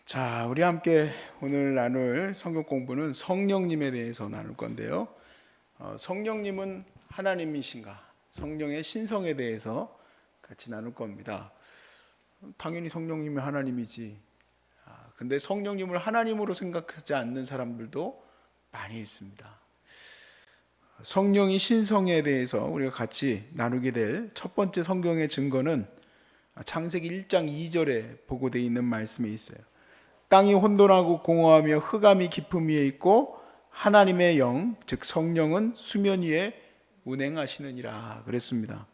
자, 우리 함께 오늘 나눌 성경 공부는 성령님에 대해서 나눌 건데요. 성령님은 하나님이신가? 성령의 신성에 대해서 같이 나눌 겁니다. 당연히 성령님이 하나님이지. 근데 성령님을 하나님으로 생각하지 않는 사람들도 많이 있습니다. 성령이 신성에 대해서 우리가 같이 나누게 될 첫 번째 성경의 증거는 창세기 1장 2절에 보고되어 있는 말씀에 있어요. 땅이 혼돈하고 공허하며 흑암이 깊음 위에 있고 하나님의 영, 즉 성령은 수면 위에 운행하시느니라 그랬습니다.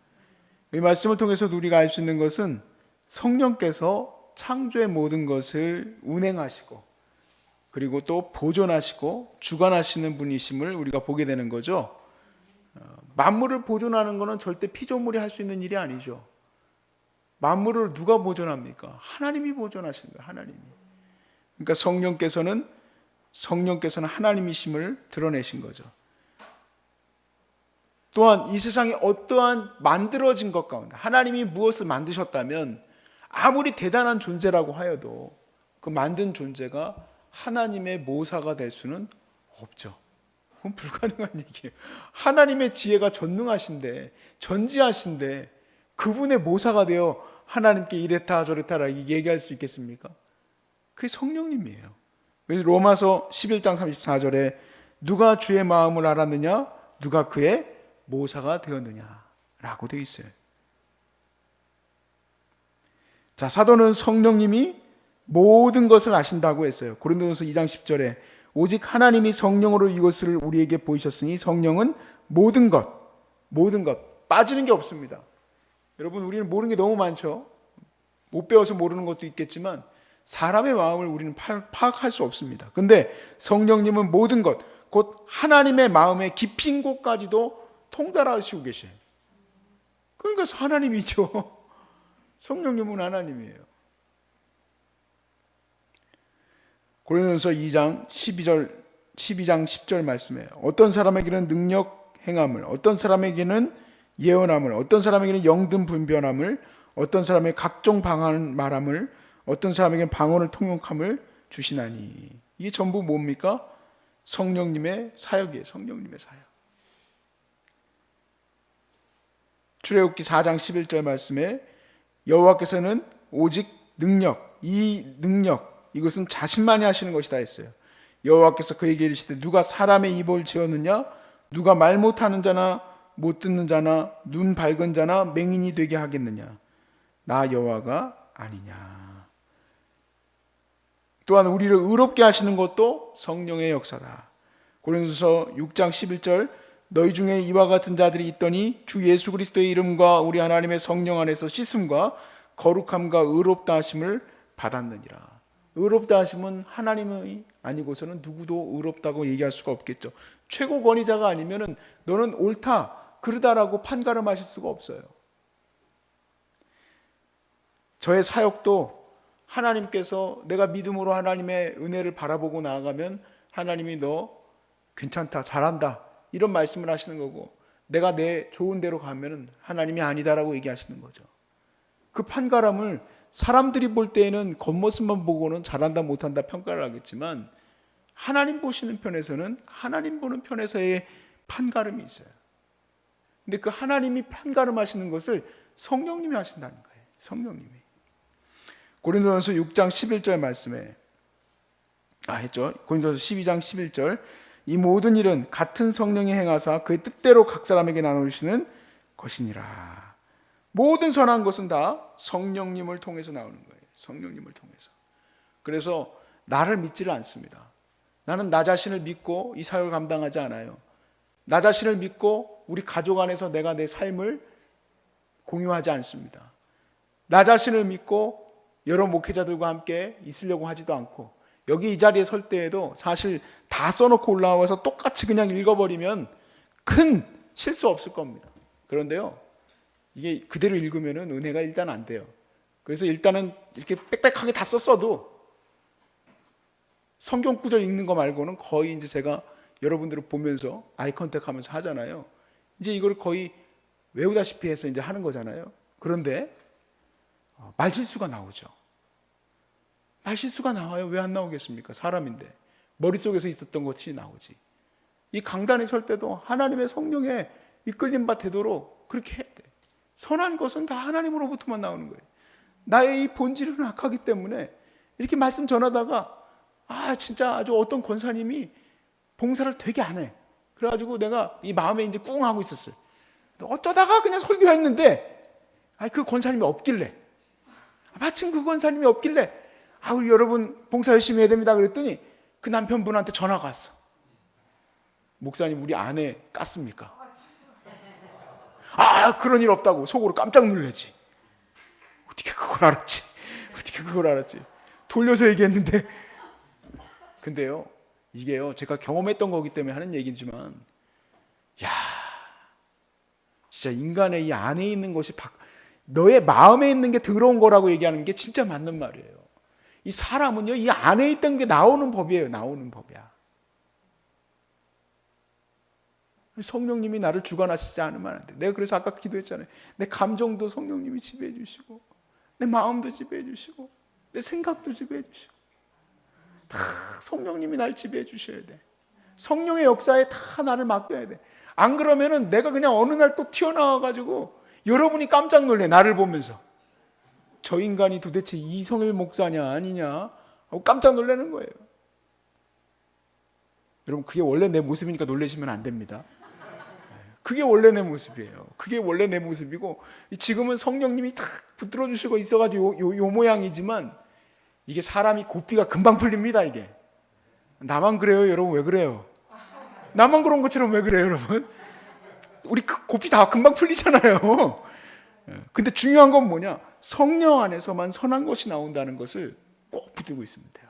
이 말씀을 통해서 우리가 알 수 있는 것은 성령께서 창조의 모든 것을 운행하시고 그리고 또 보존하시고 주관하시는 분이심을 우리가 보게 되는 거죠. 만물을 보존하는 것은 절대 피조물이 할 수 있는 일이 아니죠. 만물을 누가 보존합니까? 하나님이 보존하시는 거예요. 하나님이. 그러니까 성령께서는 하나님이심을 드러내신 거죠. 또한 이 세상에 어떠한 만들어진 것 가운데 하나님이 무엇을 만드셨다면 아무리 대단한 존재라고 하여도 그 만든 존재가 하나님의 모사가 될 수는 없죠. 그건 불가능한 얘기예요. 하나님의 지혜가 전능하신데 전지하신데 그분의 모사가 되어 하나님께 이랬다 저랬다라 얘기할 수 있겠습니까? 그게 성령님이에요. 로마서 11장 34절에 누가 주의 마음을 알았느냐? 누가 그의 모사가 되었느냐? 라고 되어 있어요. 자, 사도는 성령님이 모든 것을 아신다고 했어요. 고린도전서 2장 10절에 오직 하나님이 성령으로 이것을 우리에게 보이셨으니 성령은 모든 것 빠지는 게 없습니다. 여러분, 우리는 모르는 게 너무 많죠. 못 배워서 모르는 것도 있겠지만 사람의 마음을 우리는 파악할 수 없습니다. 근데 성령님은 모든 것, 곧 하나님의 마음의 깊은 곳까지도 통달하시고 계셔요. 그러니까 하나님이죠. 성령님은 하나님이에요. 고린도전서 2장 12장 10절 말씀에 어떤 사람에게는 능력 행함을, 어떤 사람에게는 예언함을, 어떤 사람에게는 영든 분별함을, 어떤 사람에게 각종 방언 말함을, 어떤 사람에게는 방언을 통역함을 주시나니. 이게 전부 뭡니까? 성령님의 사역이에요. 성령님의 사역. 출애굽기 4장 11절 말씀에 여호와께서는 오직 능력, 이것은 자신만이 하시는 것이다 했어요. 여호와께서 그에게 이르시되 누가 사람의 입을 지었느냐? 누가 말 못하는 자나 못 듣는 자나 눈 밝은 자나 맹인이 되게 하겠느냐? 나 여호와가 아니냐. 또한 우리를 의롭게 하시는 것도 성령의 역사다. 고린도서 6장 11절 너희 중에 이와 같은 자들이 있더니 주 예수 그리스도의 이름과 우리 하나님의 성령 안에서 씻음과 거룩함과 의롭다 하심을 받았느니라. 의롭다 하심은 하나님이 아니고서는 누구도 의롭다고 얘기할 수가 없겠죠. 최고 권위자가 아니면은 너는 옳다 그르다라고 판가름하실 수가 없어요. 저의 사역도 하나님께서 내가 믿음으로 하나님의 은혜를 바라보고 나아가면 하나님이 너 괜찮다 잘한다 이런 말씀을 하시는 거고, 내가 내 좋은 대로 가면 하나님이 아니다라고 얘기하시는 거죠. 그 판가름을 사람들이 볼 때에는 겉모습만 보고는 잘한다 못한다 평가를 하겠지만 하나님 보시는 편에서는 하나님 보는 편에서의 판가름이 있어요. 근데 그 하나님이 판가름하시는 것을 성령님이 하신다는 거예요. 성령님이. 고린도전서 6장 11절 말씀에 했죠. 고린도전서 12장 11절 이 모든 일은 같은 성령이 행하사 그의 뜻대로 각 사람에게 나누시는 것이니라. 모든 선한 것은 다 성령님을 통해서 나오는 거예요. 성령님을 통해서. 그래서 나를 믿지를 않습니다. 나는 나 자신을 믿고 이 사역을 감당하지 않아요. 나 자신을 믿고 우리 가족 안에서 내가 내 삶을 공유하지 않습니다. 나 자신을 믿고 여러 목회자들과 함께 있으려고 하지도 않고, 여기 이 자리에 설 때에도 사실 다 써놓고 올라와서 똑같이 그냥 읽어버리면 큰 실수 없을 겁니다. 그런데요, 이게 그대로 읽으면 은혜가 일단 안 돼요. 그래서 일단은 이렇게 빽빽하게 다 썼어도 성경 구절 읽는 거 말고는 거의 이제 제가 여러분들을 보면서 아이 컨택 하면서 하잖아요. 이제 이걸 거의 외우다시피 해서 이제 하는 거잖아요. 그런데 말실수가 나오죠. 말실수가 나와요. 왜 안 나오겠습니까? 사람인데. 머릿속에서 있었던 것이 나오지. 이 강단에 설 때도 하나님의 성령에 이끌림 바 되도록 그렇게 해야 돼. 선한 것은 다 하나님으로부터만 나오는 거예요. 나의 이 본질은 악하기 때문에 이렇게 말씀 전하다가 진짜 아주 어떤 권사님이 봉사를 되게 안 해. 그래가지고 내가 이 마음에 이제 꿍 하고 있었어요. 어쩌다가 그냥 설교했는데 그 권사님이 없길래, 마침 그 권사님이 없길래 우리 여러분 봉사 열심히 해야 됩니다 그랬더니 그 남편분한테 전화가 왔어. 목사님 우리 아내 깠습니까? 그런 일 없다고 속으로 깜짝 놀라지. 어떻게 그걸 알았지? 돌려서 얘기했는데. 근데요, 이게요, 제가 경험했던 거기 때문에 하는 얘기지만, 진짜 인간의 이 안에 있는 것이 너의 마음에 있는 게 더러운 거라고 얘기하는 게 진짜 맞는 말이에요. 이 사람은요, 이 안에 있던 게 나오는 법이에요. 나오는 법이야. 성령님이 나를 주관하시지 않으면 안 돼. 내가 그래서 아까 기도했잖아요. 내 감정도 성령님이 지배해 주시고, 내 마음도 지배해 주시고, 내 생각도 지배해 주시고, 다 성령님이 날 지배해 주셔야 돼. 성령의 역사에 다 나를 맡겨야 돼. 안 그러면은 내가 그냥 어느 날 또 튀어나와가지고 여러분이 깜짝 놀래. 나를 보면서 저 인간이 도대체 이성일 목사냐 아니냐 하고 깜짝 놀라는 거예요. 여러분, 그게 원래 내 모습이니까 놀라시면 안 됩니다. 그게 원래 내 모습이에요. 그게 원래 내 모습이고, 지금은 성령님이 탁 붙들어 주시고 있어가지고 요 모양이지만, 이게 사람이 고삐가 금방 풀립니다. 이게 나만 그래요? 여러분 왜 그래요? 나만 그런 것처럼 왜 그래요? 여러분, 우리 고삐 다 금방 풀리잖아요. 근데 중요한 건 뭐냐? 성령 안에서만 선한 것이 나온다는 것을 꼭 붙들고 있으면 돼요.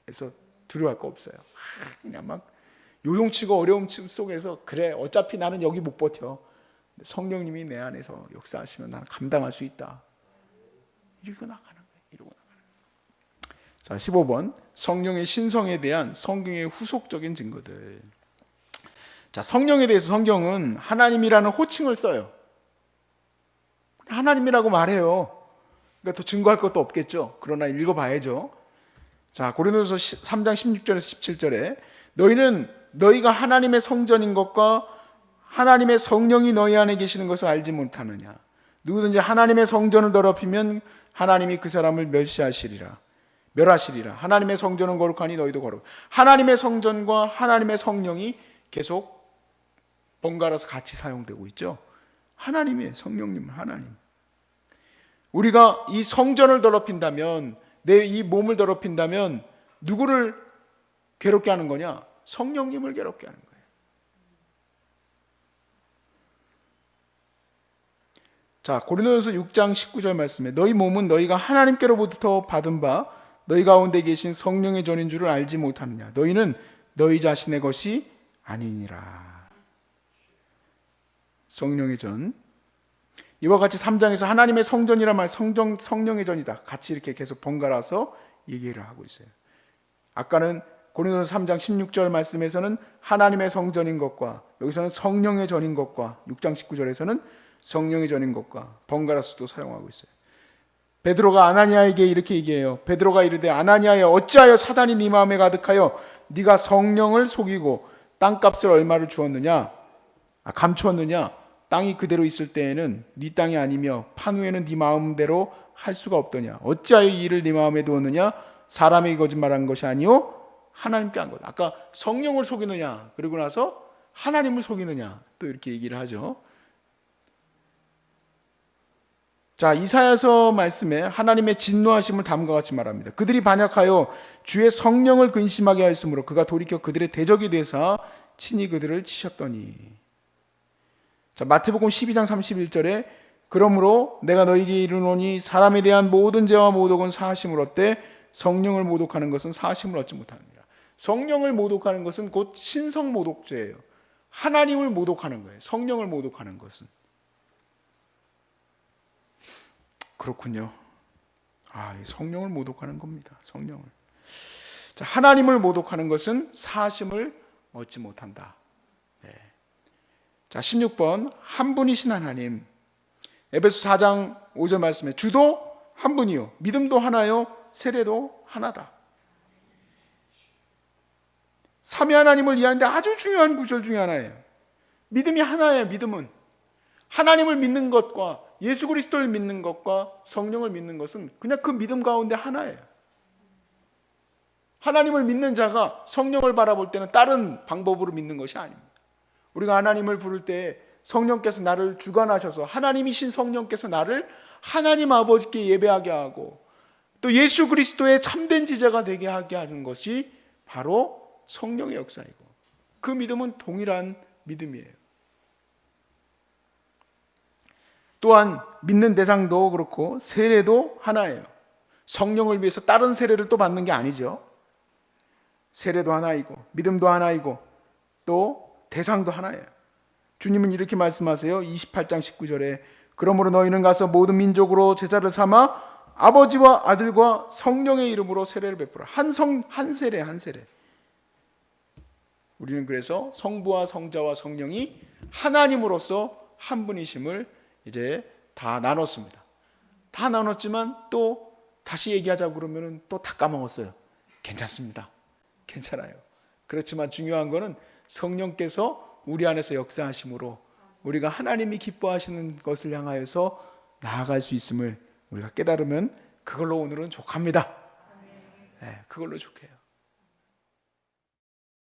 그래서 두려워할 거 없어요. 그냥 막 요동치고 어려움 속에서, 그래 어차피 나는 여기 못 버텨. 성령님이 내 안에서 역사하시면 나는 감당할 수 있다. 이러고 나가는 거예요. 자, 15번 성령의 신성에 대한 성경의 후속적인 증거들. 자, 성령에 대해서 성경은 하나님이라는 호칭을 써요. 하나님이라고 말해요. 그러니까 더 증거할 것도 없겠죠. 그러나 읽어봐야죠. 자, 고린도전서 3장 16절에서 17절에 너희는 너희가 하나님의 성전인 것과 하나님의 성령이 너희 안에 계시는 것을 알지 못하느냐. 누구든지 하나님의 성전을 더럽히면 하나님이 그 사람을 멸하시리라. 하나님의 성전은 거룩하니 너희도 거룩. 하나님의 성전과 하나님의 성령이 계속 번갈아서 같이 사용되고 있죠. 하나님의 성령님, 하나님. 우리가 이 성전을 더럽힌다면, 내 이 몸을 더럽힌다면 누구를 괴롭게 하는 거냐? 성령님을 괴롭게 하는 거예요. 자, 고린도전서 6장 19절 말씀에 너희 몸은 너희가 하나님께로부터 받은 바 너희 가운데 계신 성령의 전인 줄을 알지 못하느냐. 너희는 너희 자신의 것이 아니니라. 성령의 전. 이와 같이 3장에서 하나님의 성전이란 말, 성령의 전이다. 같이 이렇게 계속 번갈아서 얘기를 하고 있어요. 아까는 고린도전서 3장 16절 말씀에서는 하나님의 성전인 것과, 여기서는 성령의 전인 것과, 6장 19절에서는 성령의 전인 것과 번갈아서도 사용하고 있어요. 베드로가 아나니아에게 이렇게 얘기해요. 베드로가 이르되 아나니아여 어찌하여 사단이 네 마음에 가득하여 네가 성령을 속이고 땅값을 얼마를 주었느냐? 감추었느냐? 땅이 그대로 있을 때에는 네 땅이 아니며 판 후에는 네 마음대로 할 수가 없더냐? 어찌하여 이 일을 네 마음에 두었느냐? 사람에게 거짓말한 것이 아니요 하나님께 한 것. 아까 성령을 속이느냐, 그리고 나서 하나님을 속이느냐, 또 이렇게 얘기를 하죠. 자, 이사야서 말씀에 하나님의 진노하심을 다음과 같이 말합니다. 그들이 반역하여 주의 성령을 근심하게 하였으므로 그가 돌이켜 그들의 대적이 되사 친히 그들을 치셨더니. 자, 마태복음 12장 31절에 그러므로 내가 너희에게 이르노니 사람에 대한 모든 죄와 모독은 사하심을 얻되 성령을 모독하는 것은 사하심을 얻지 못하느니라. 성령을 모독하는 것은 곧 신성 모독죄예요. 하나님을 모독하는 거예요. 성령을 모독하는 것은. 그렇군요. 성령을 모독하는 겁니다. 성령을. 자, 하나님을 모독하는 것은 사하심을 얻지 못한다. 네. 자, 16번 한 분이신 하나님. 에베소 4장 5절 말씀에 주도 한 분이요 믿음도 하나요 세례도 하나다. 삼위 하나님을 이해하는데 아주 중요한 구절 중에 하나예요. 믿음이 하나예요. 믿음은 하나님을 믿는 것과 예수 그리스도를 믿는 것과 성령을 믿는 것은 그냥 그 믿음 가운데 하나예요. 하나님을 믿는 자가 성령을 바라볼 때는 다른 방법으로 믿는 것이 아닙니다. 우리가 하나님을 부를 때 성령께서 나를 주관하셔서 하나님이신 성령께서 나를 하나님 아버지께 예배하게 하고 또 예수 그리스도의 참된 지자가 되게 하게 하는 것이 바로 성령의 역사이고, 그 믿음은 동일한 믿음이에요. 또한 믿는 대상도 그렇고 세례도 하나예요. 성령을 위해서 다른 세례를 또 받는 게 아니죠. 세례도 하나이고 믿음도 하나이고 또 대상도 하나예요. 주님은 이렇게 말씀하세요. 28장 19절에 그러므로 너희는 가서 모든 민족으로 제자를 삼아 아버지와 아들과 성령의 이름으로 세례를 베푸라. 한 세례. 우리는 그래서 성부와 성자와 성령이 하나님으로서 한 분이심을 이제 다 나눴습니다. 다 나눴지만 또 다시 얘기하자고 그러면 또 다 까먹었어요. 괜찮습니다. 괜찮아요. 그렇지만 중요한 거는 성령께서 우리 안에서 역사하심으로 우리가 하나님이 기뻐하시는 것을 향하여서 나아갈 수 있음을 우리가 깨달으면 그걸로 오늘은 족합니다. 네, 그걸로 족해요.